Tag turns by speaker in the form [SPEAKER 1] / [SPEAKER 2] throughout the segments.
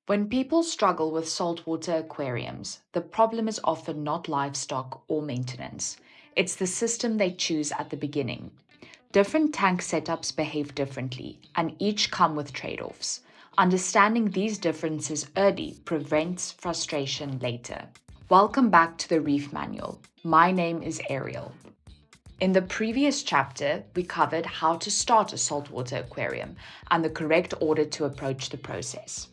[SPEAKER 1] When people struggle with saltwater aquariums, the problem is often not livestock or maintenance. It's the system they choose at the beginning. Different tank setups behave differently, and each come with trade offs. Understanding these differences early prevents frustration later. Welcome back to the Reef Manual. My name is Ariel. In the previous chapter, we covered how to start a saltwater aquarium and the correct order to approach the process.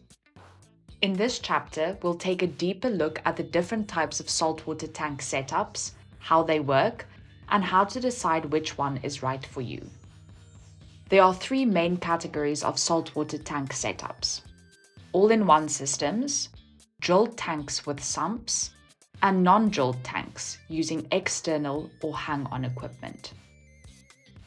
[SPEAKER 1] In this chapter, we'll take a deeper look at the different types of saltwater tank setups, how they work, and how to decide which one is right for you. There are three main categories of saltwater tank setups: all-in-one systems, drilled tanks with sumps, and non-drilled tanks using external or hang-on equipment.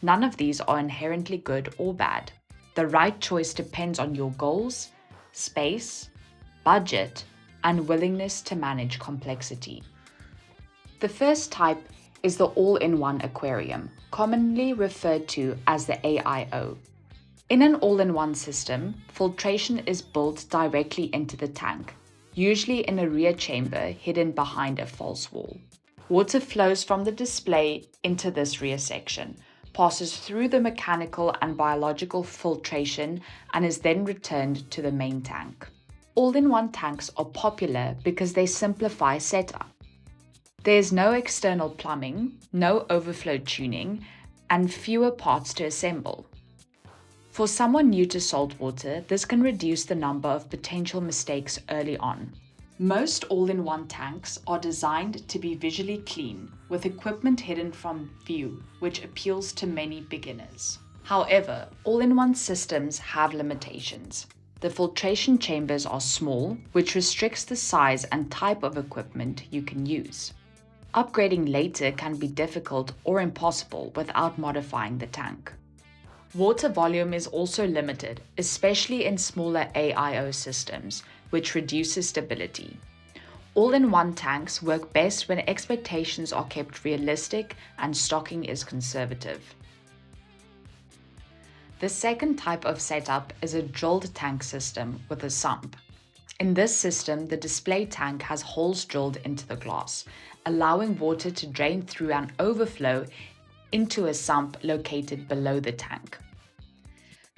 [SPEAKER 1] None of these are inherently good or bad. The right choice depends on your goals, space, budget, and willingness to manage complexity. The first type is the all-in-one aquarium, commonly referred to as the AIO. In an all-in-one system, filtration is built directly into the tank, usually in a rear chamber hidden behind a false wall. Water flows from the display into this rear section, passes through the mechanical and biological filtration, and is then returned to the main tank. All-in-one tanks are popular because they simplify setup. There's no external plumbing, no overflow tuning, and fewer parts to assemble. For someone new to saltwater, this can reduce the number of potential mistakes early on. Most all-in-one tanks are designed to be visually clean, with equipment hidden from view, which appeals to many beginners. However, all-in-one systems have limitations. The filtration chambers are small, which restricts the size and type of equipment you can use. Upgrading later can be difficult or impossible without modifying the tank. Water volume is also limited, especially in smaller AIO systems, which reduces stability. All-in-one tanks work best when expectations are kept realistic and stocking is conservative. The second type of setup is a drilled tank system with a sump. In this system, the display tank has holes drilled into the glass, allowing water to drain through and overflow into a sump located below the tank.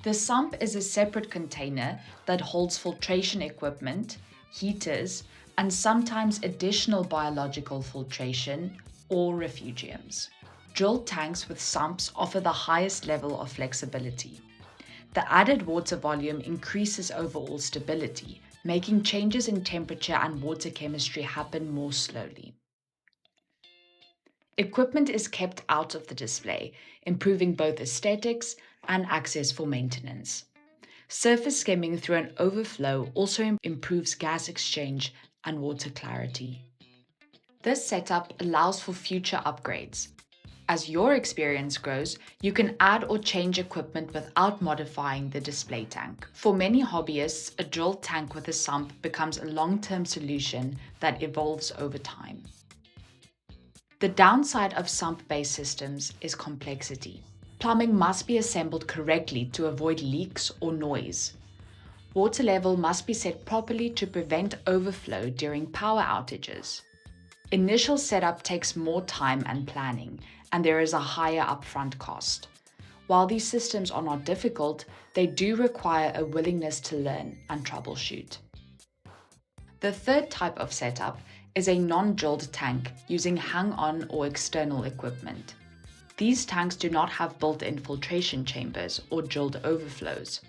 [SPEAKER 1] The sump is a separate container that holds filtration equipment, heaters, and sometimes additional biological filtration or refugiums. Drilled tanks with sumps offer the highest level of flexibility. The added water volume increases overall stability, making changes in temperature and water chemistry happen more slowly. Equipment is kept out of the display, improving both aesthetics and access for maintenance. Surface skimming through an overflow also improves gas exchange and water clarity. This setup allows for future upgrades. As your experience grows, you can add or change equipment without modifying the display tank. For many hobbyists, a drilled tank with a sump becomes a long-term solution that evolves over time. The downside of sump-based systems is complexity. Plumbing must be assembled correctly to avoid leaks or noise. Water level must be set properly to prevent overflow during power outages. Initial setup takes more time and planning, and there is a higher upfront cost. While these systems are not difficult, they do require a willingness to learn and troubleshoot. The third type of setup is a non-drilled tank using hang-on or external equipment. These tanks do not have built-in filtration chambers or drilled overflows.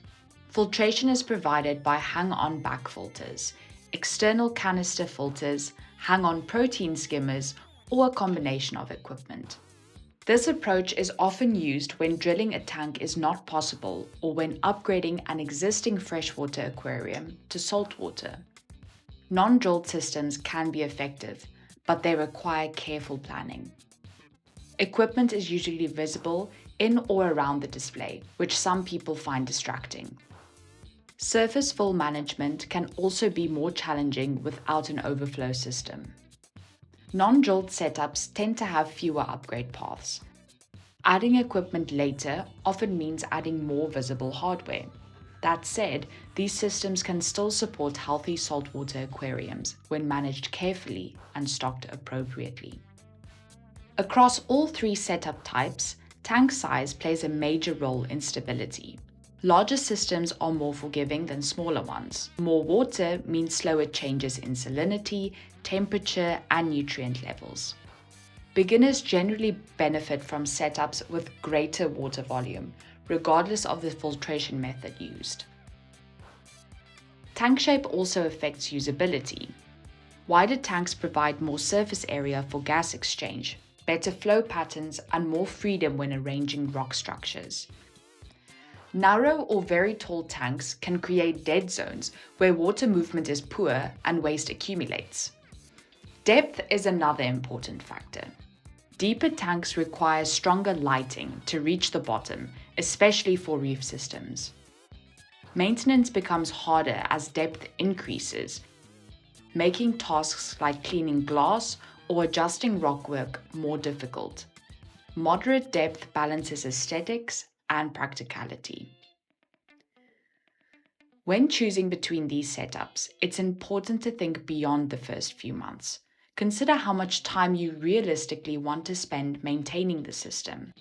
[SPEAKER 1] Filtration is provided by hang-on back filters, external canister filters, hang-on protein skimmers, or a combination of equipment. This approach is often used when drilling a tank is not possible or when upgrading an existing freshwater aquarium to saltwater. Non-drilled systems can be effective, but they require careful planning. Equipment is usually visible in or around the display, which some people find distracting. Surface fill management can also be more challenging without an overflow system. Non-drilled setups tend to have fewer upgrade paths. Adding equipment later often means adding more visible hardware. That said, these systems can still support healthy saltwater aquariums when managed carefully and stocked appropriately. Across all three setup types, tank size plays a major role in stability. Larger systems are more forgiving than smaller ones. More water means slower changes in salinity, temperature, and nutrient levels. Beginners generally benefit from setups with greater water volume, regardless of the filtration method used. Tank shape also affects usability. Wider tanks provide more surface area for gas exchange, better flow patterns, and more freedom when arranging rock structures. Narrow or very tall tanks can create dead zones where water movement is poor and waste accumulates. Depth is another important factor. Deeper tanks require stronger lighting to reach the bottom, especially for reef systems. Maintenance becomes harder as depth increases, making tasks like cleaning glass or adjusting rockwork more difficult. Moderate depth balances aesthetics and practicality. When choosing between these setups, it's important to think beyond the first few months. Consider how much time you realistically want to spend maintaining the system.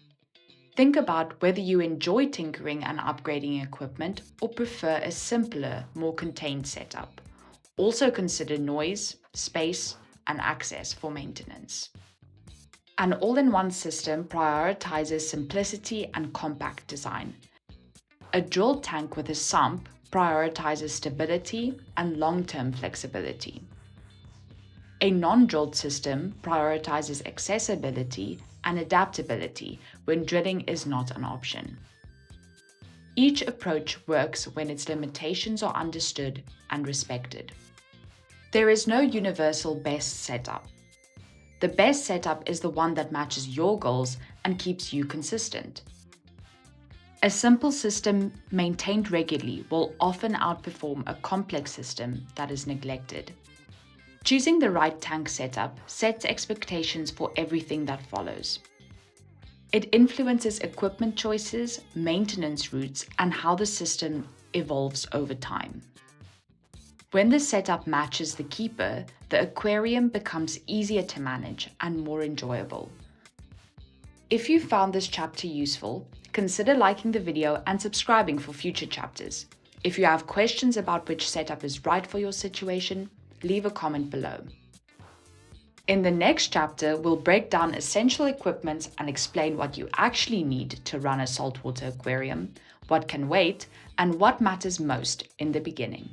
[SPEAKER 1] Think about whether you enjoy tinkering and upgrading equipment or prefer a simpler, more contained setup. Also consider noise, space, and access for maintenance. An all-in-one system prioritizes simplicity and compact design. A drilled tank with a sump prioritizes stability and long-term flexibility. A non-drilled system prioritizes accessibility and adaptability when drilling is not an option. Each approach works when its limitations are understood and respected. There is no universal best setup. The best setup is the one that matches your goals and keeps you consistent. A simple system maintained regularly will often outperform a complex system that is neglected. Choosing the right tank setup sets expectations for everything that follows. It influences equipment choices, maintenance routes, and how the system evolves over time. When the setup matches the keeper, the aquarium becomes easier to manage and more enjoyable. If you found this chapter useful, consider liking the video and subscribing for future chapters. If you have questions about which setup is right for your situation, leave a comment below. In the next chapter, we'll break down essential equipment and explain what you actually need to run a saltwater aquarium, what can wait, and what matters most in the beginning.